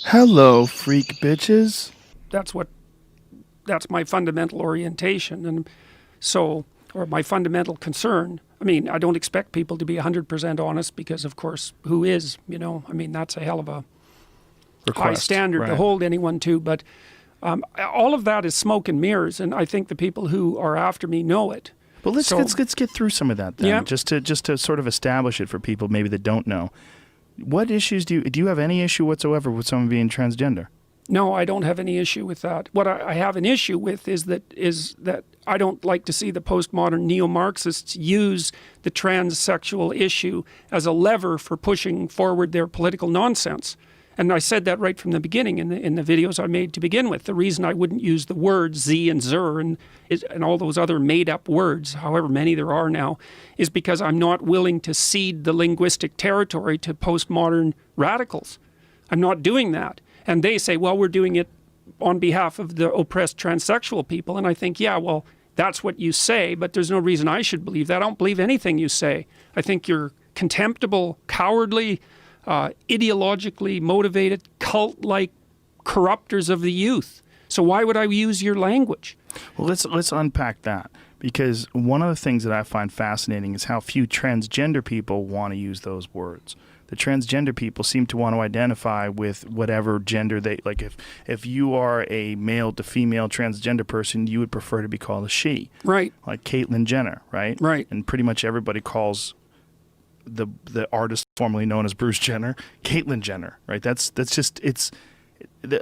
Hello, freak bitches. That's my fundamental orientation, and so, or my fundamental concern. I mean, I don't expect people to be 100% honest because, of course, who is? I mean, that's a hell of a high standard to hold anyone to. But all of that is smoke and mirrors, and I think the people who are after me know it. Well, let's get through some of that then, yeah. just to sort of establish it for people maybe that don't know. What issues do you have any issue whatsoever with someone being transgender? No, I don't have any issue with that. What I have an issue with is that I don't like to see the postmodern neo-Marxists use the transsexual issue as a lever for pushing forward their political nonsense. And I said that right from the beginning in the videos I made to begin with. The reason I wouldn't use the words Z and Zer and all those other made-up words, however many there are now, is because I'm not willing to cede the linguistic territory to postmodern radicals. I'm not doing that. And they say, well, we're doing it on behalf of the oppressed transsexual people. And I think, yeah, well, that's what you say, but there's no reason I should believe that. I don't believe anything you say. I think you're contemptible, cowardly, ideologically motivated, cult-like corruptors of the youth. So why would I use your language? Well, let's unpack that, because one of the things that I find fascinating is how few transgender people want to use those words. The transgender people seem to want to identify with whatever gender they like. If you are a male to female transgender person, you would prefer to be called a she. Right. Like Caitlyn Jenner, right? Right. And pretty much everybody calls the artist formerly known as Bruce Jenner Caitlyn Jenner, right? That's just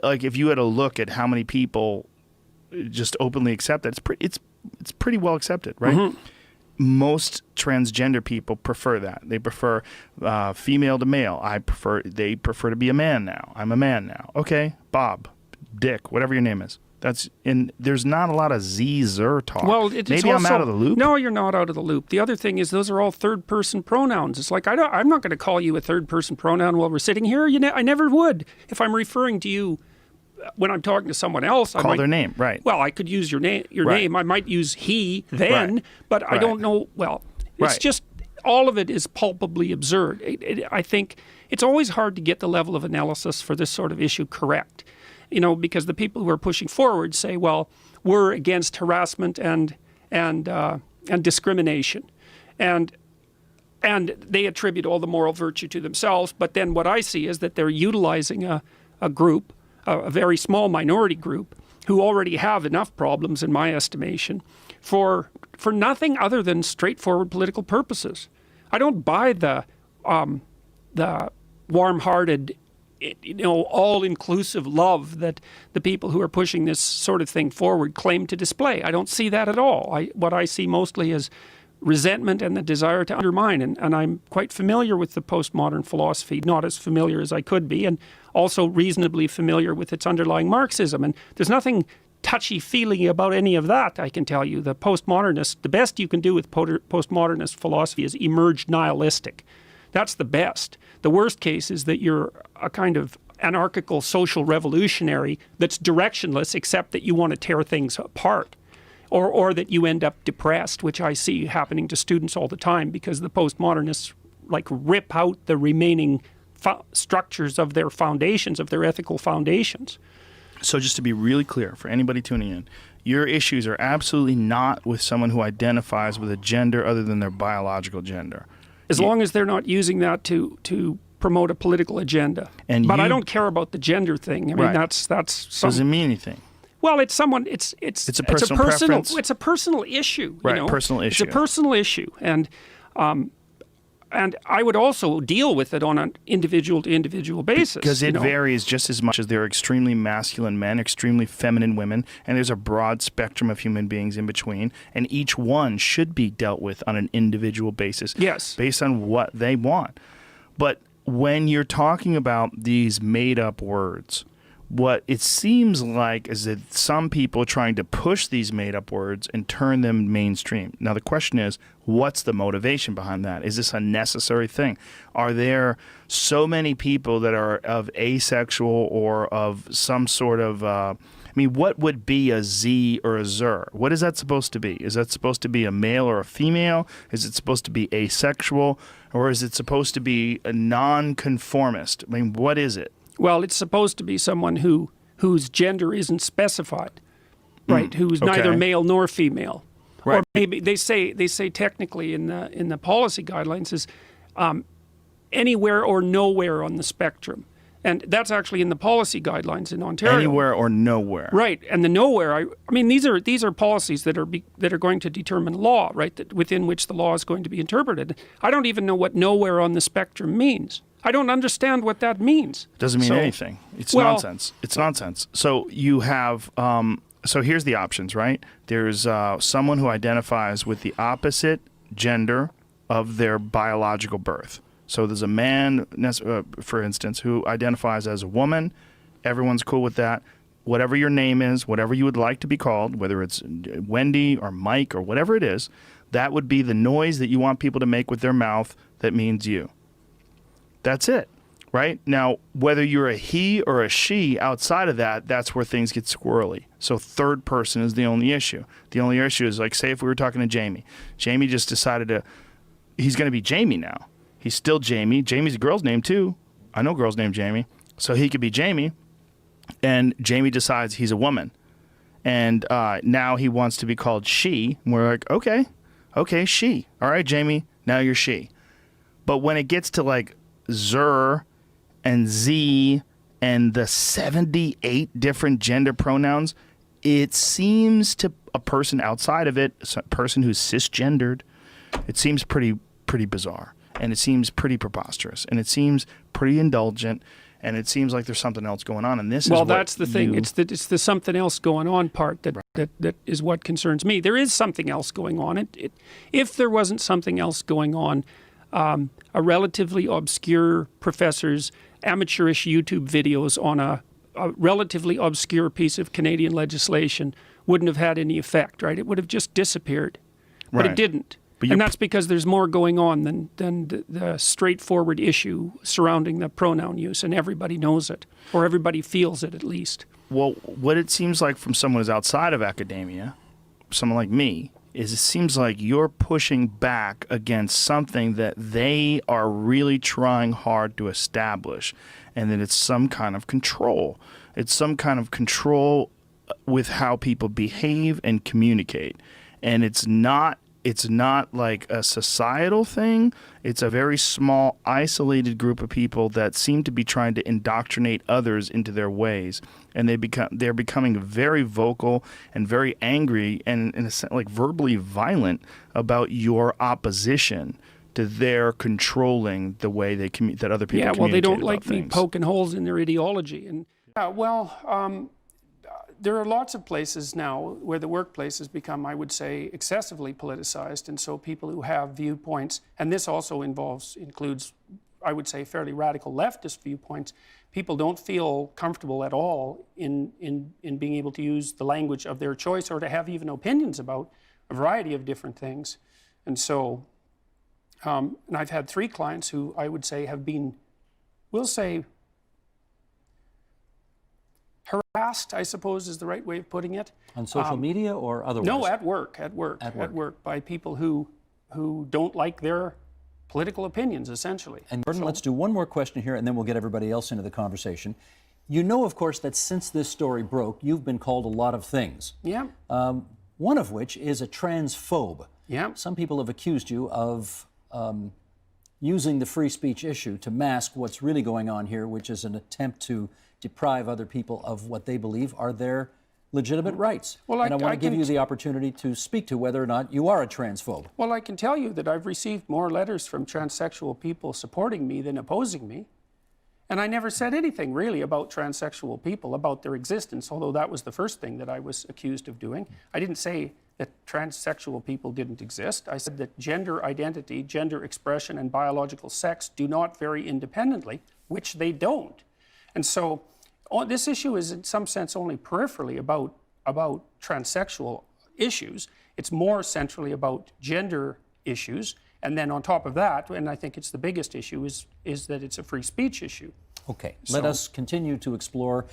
like if you had a look at how many people just openly accept that, it's pretty well accepted, right? Mm-hmm. Most transgender people prefer that. They prefer female to male. They prefer to be a man now. I'm a man now. Okay, Bob, Dick, whatever your name is. There's not a lot of Z-Zer talk. Well, maybe I'm out of the loop. No, you're not out of the loop. The other thing is those are all third-person pronouns. It's like I'm not going to call you a third-person pronoun while we're sitting here. I never would. If I'm referring to you when I'm talking to someone else, I might their name, right? Well, I could use your name. Right. I might use he then, but I don't know. Well, it's just all of it is palpably absurd. I think it's always hard to get the level of analysis for this sort of issue correct. Because the people who are pushing forward say, well, we're against harassment and discrimination, and they attribute all the moral virtue to themselves. But then what I see is that they're utilizing a group, a very small minority group, who already have enough problems, in my estimation, for nothing other than straightforward political purposes. I don't buy the warm-hearted, all-inclusive love that the people who are pushing this sort of thing forward claim to display. I don't see that at all. What I see mostly is resentment and the desire to undermine. And I'm quite familiar with the postmodern philosophy, not as familiar as I could be, and also reasonably familiar with its underlying Marxism. And there's nothing touchy-feely about any of that, I can tell you. The postmodernists, the best you can do with postmodernist philosophy is emerge nihilistic. That's the best. The worst case is that you're a kind of anarchical social revolutionary that's directionless, except that you want to tear things apart. Or that you end up depressed, which I see happening to students all the time, because the postmodernists rip out the remaining structures of their foundations, of their ethical foundations. So just to be really clear for anybody tuning in, your issues are absolutely not with someone who identifies with a gender other than their biological gender. As long as they're not using that to promote a political agenda. But I don't care about the gender thing. I mean, that's doesn't mean anything. Well, it's someone. It's a personal preference. It's a personal issue. Right, personal issue. It's a personal issue, and I would also deal with it on an individual to individual basis. Because it varies just as much as there are extremely masculine men, extremely feminine women, and there's a broad spectrum of human beings in between, and each one should be dealt with on an individual basis. Yes. Based on what they want. But when you're talking about these made-up words, what it seems like is that some people are trying to push these made-up words and turn them mainstream. Now, the question is, what's the motivation behind that? Is this a necessary thing? Are there so many people that are of asexual or of some sort of what would be a Z or a Zer? What is that supposed to be? Is that supposed to be a male or a female? Is it supposed to be asexual? Or is it supposed to be a nonconformist? What is it? Well, it's supposed to be someone whose gender isn't specified, right? Who's neither Okay. male nor female. Right. Or maybe they say technically in the policy guidelines is anywhere or nowhere on the spectrum. And that's actually in the policy guidelines in Ontario. Anywhere or nowhere. Right, and the nowhere. I mean, these are policies that are going to determine law, right? That within which the law is going to be interpreted. I don't even know what nowhere on the spectrum means. I don't understand what that means. It doesn't mean anything. It's nonsense. It's nonsense. So you have. So here's the options, right? There's someone who identifies with the opposite gender of their biological birth. So there's a man, for instance, who identifies as a woman. Everyone's cool with that. Whatever your name is, whatever you would like to be called, whether it's Wendy or Mike or whatever it is, that would be the noise that you want people to make with their mouth that means you. That's it, right? Now, whether you're a he or a she outside of that, that's where things get squirrely. So third person is the only issue. The only issue is, like, say if we were talking to Jamie. Jamie just decided he's going to be Jamie now. He's still Jamie. Jamie's a girl's name, too. I know girls named Jamie. So he could be Jamie, and Jamie decides he's a woman. And now he wants to be called she. And we're like, okay, she. All right, Jamie, now you're she. But when it gets to, like, Zer and Z and the 78 different gender pronouns, it seems to a person outside of it, a person who's cisgendered, it seems pretty bizarre. And it seems pretty preposterous, and it seems pretty indulgent, and it seems like there's something else going on. And this is that's the thing. It's the something else going on part that is what concerns me. There is something else going on. If there wasn't something else going on, a relatively obscure professor's amateurish YouTube videos on a relatively obscure piece of Canadian legislation wouldn't have had any effect, right? It would have just disappeared, but it didn't. And that's because there's more going on than the straightforward issue surrounding the pronoun use, and everybody knows it, or everybody feels it at least. Well, what it seems like from someone who's outside of academia, someone like me, is it seems like you're pushing back against something that they are really trying hard to establish, and that it's some kind of control. It's some kind of control with how people behave and communicate. And it's not like a societal thing. It's a very small, isolated group of people that seem to be trying to indoctrinate others into their ways. And they're becoming very vocal and very angry and, in a sense, like verbally violent about your opposition to their controlling the way they that other people communicate. Yeah, well, they don't like things. me poking holes in their ideology. And there are lots of places now where the workplace has become, I would say, excessively politicized. And so people who have viewpoints, and this also includes, I would say, fairly radical leftist viewpoints, people don't feel comfortable at all in being able to use the language of their choice or to have even opinions about a variety of different things. And so, and I've had 3 clients who I would say have been, we'll say, harassed, I suppose is the right way of putting it. On social media or otherwise? No, at work, by people who don't like their political opinions, essentially. And Gordon, let's do one more question here, and then we'll get everybody else into the conversation. You know, of course, that since this story broke, you've been called a lot of things. Yeah. One of which is a transphobe. Yeah. Some people have accused you of using the free speech issue to mask what's really going on here, which is an attempt to deprive other people of what they believe are their legitimate rights. Well, and I want to give you the opportunity to speak to whether or not you are a transphobe. Well, I can tell you that I've received more letters from transsexual people supporting me than opposing me. And I never said anything really about transsexual people, about their existence, although that was the first thing that I was accused of doing. I didn't say that transsexual people didn't exist. I said that gender identity, gender expression, and biological sex do not vary independently, which they don't. And so this issue is in some sense only peripherally about transsexual issues. It's more centrally about gender issues. And then on top of that, and I think it's the biggest issue, is that it's a free speech issue. Okay, let us continue to explore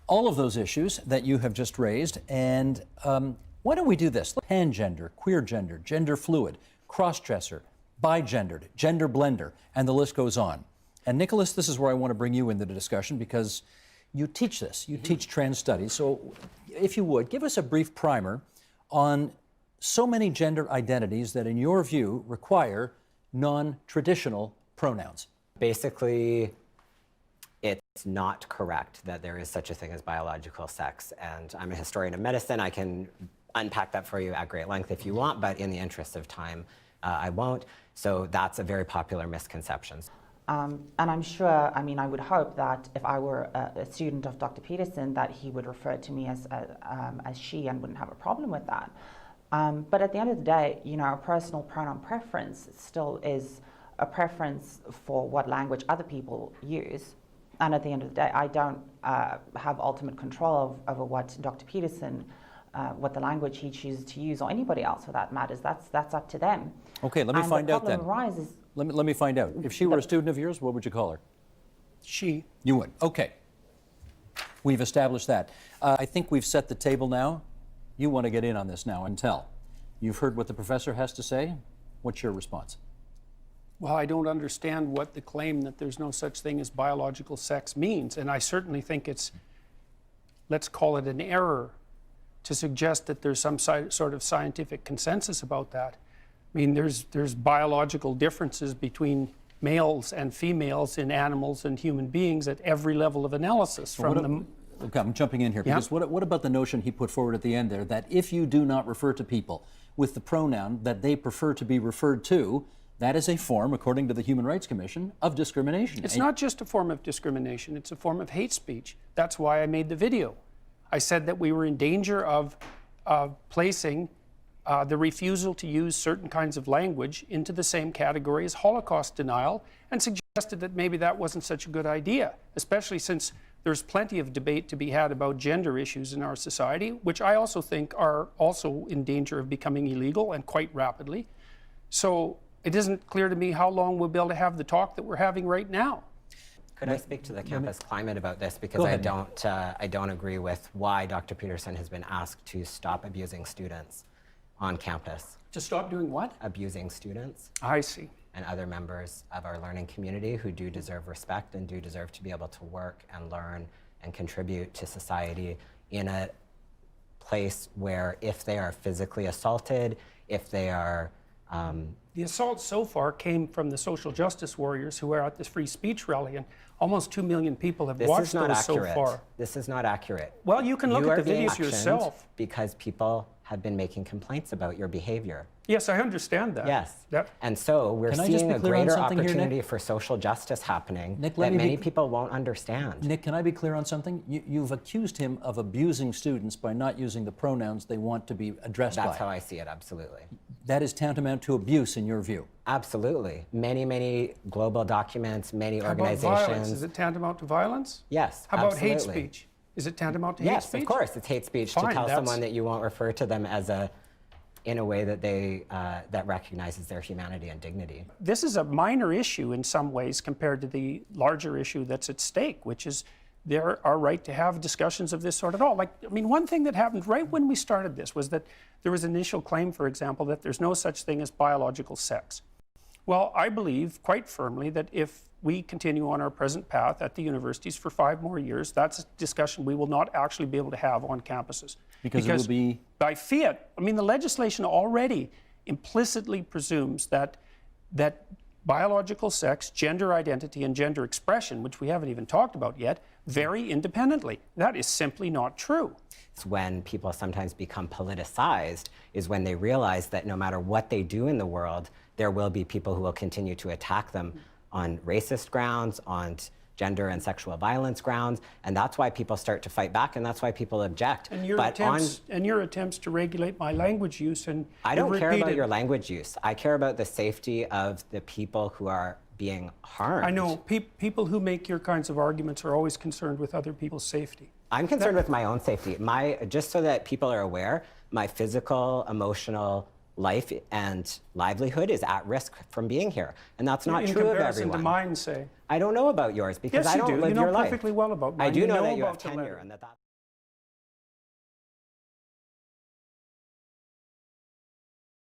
all of those issues that you have just raised. And why don't we do this? Pangender, queer gender, gender fluid, cross-dresser, bigendered, gender blender, and the list goes on. And Nicholas, this is where I want to bring you into the discussion because you teach this. You teach trans studies. So if you would, give us a brief primer on so many gender identities that, in your view, require non-traditional pronouns. Basically, it's not correct that there is such a thing as biological sex. And I'm a historian of medicine. I can unpack that for you at great length if you want, but in the interest of time, I won't. So that's a very popular misconception. And I'm sure, I mean, I would hope that if I were a student of Dr. Peterson, that he would refer to me as she and wouldn't have a problem with that. But at the end of the day, you know, a personal pronoun preference still is a preference for what language other people use. And at the end of the day, I don't have ultimate control over what Dr. Peterson, what the language he chooses to use, or anybody else for that matters. That's up to them. Okay, let me find out then. The problem arises. Let me find out. If she were a student of yours, what would you call her? She. You would. Okay. We've established that. I think we've set the table now. You want to get in on this now and tell. You've heard what the professor has to say. What's your response? Well, I don't understand what the claim that there's no such thing as biological sex means. And I certainly think it's, let's call it an error, to suggest that there's some sort of scientific consensus about that. I mean, there's biological differences between males and females in animals and human beings at every level of analysis. Okay, I'm jumping in here because what about the notion he put forward at the end there that if you do not refer to people with the pronoun that they prefer to be referred to, that is a form, according to the Human Rights Commission, of discrimination? It's not just a form of discrimination, it's a form of hate speech. That's why I made the video. I said that we were in danger of placing the refusal to use certain kinds of language into the same category as Holocaust denial, and suggested that maybe that wasn't such a good idea, especially since there's plenty of debate to be had about gender issues in our society, which I also think are also in danger of becoming illegal, and quite rapidly. So it isn't clear to me how long we'll be able to have the talk that we're having right now. Could I speak to the campus climate about this? Because I don't agree with why Dr. Peterson has been asked to stop abusing students on campus. To stop doing what? Abusing students. I see. And other members of our learning community who do deserve respect and do deserve to be able to work and learn and contribute to society in a place where if they are physically assaulted, if they are... The assault so far came from the social justice warriors who were at this free speech rally, and almost 2 million people have watched those so far. This is not accurate. Well, you can look at the videos yourself. Because people have been making complaints about your behavior. Yes, I understand that. Yes. And so we're seeing a greater opportunity for social justice happening that many people won't understand. Nick, can I be clear on something? You've accused him of abusing students by not using the pronouns they want to be addressed by. That's how I see it, absolutely. That is tantamount to abuse in your view? Absolutely. Many, many global documents, many organizations. How about violence? Is it tantamount to violence? Yes, How about absolutely. hate speech? Is it tantamount to hate speech? Yes, of course. It's hate speech to tell someone that you won't refer to them as in a way that that recognizes their humanity and dignity. This is a minor issue in some ways compared to the larger issue that's at stake, which is our right to have discussions of this sort at all. Like, I mean, one thing that happened right when we started this was that there was an initial claim, for example, that there's no such thing as biological sex. Well, I believe quite firmly that if we continue on our present path at the universities for 5 more years, that's a discussion we will not actually be able to have on campuses. Because it will be... By fiat, I mean, the legislation already implicitly presumes that biological sex, gender identity, and gender expression, which we haven't even talked about yet, vary independently. That is simply not true. It's when people sometimes become politicized, is when they realize that no matter what they do in the world, there will be people who will continue to attack them on racist grounds, on gender and sexual violence grounds, and that's why people start to fight back, and that's why people object. And your attempts to regulate my language use, and I don't care about your language use. I care about the safety of the people who are being harmed. I know people who make your kinds of arguments are always concerned with other people's safety. I'm concerned with my own safety. Just so that people are aware, my physical, emotional life and livelihood is at risk from being here. And that's not true of everyone. In comparison to mine, say. I don't know about yours because yes, I don't live your life. You know perfectly well about mine. I do know that you have tenure and that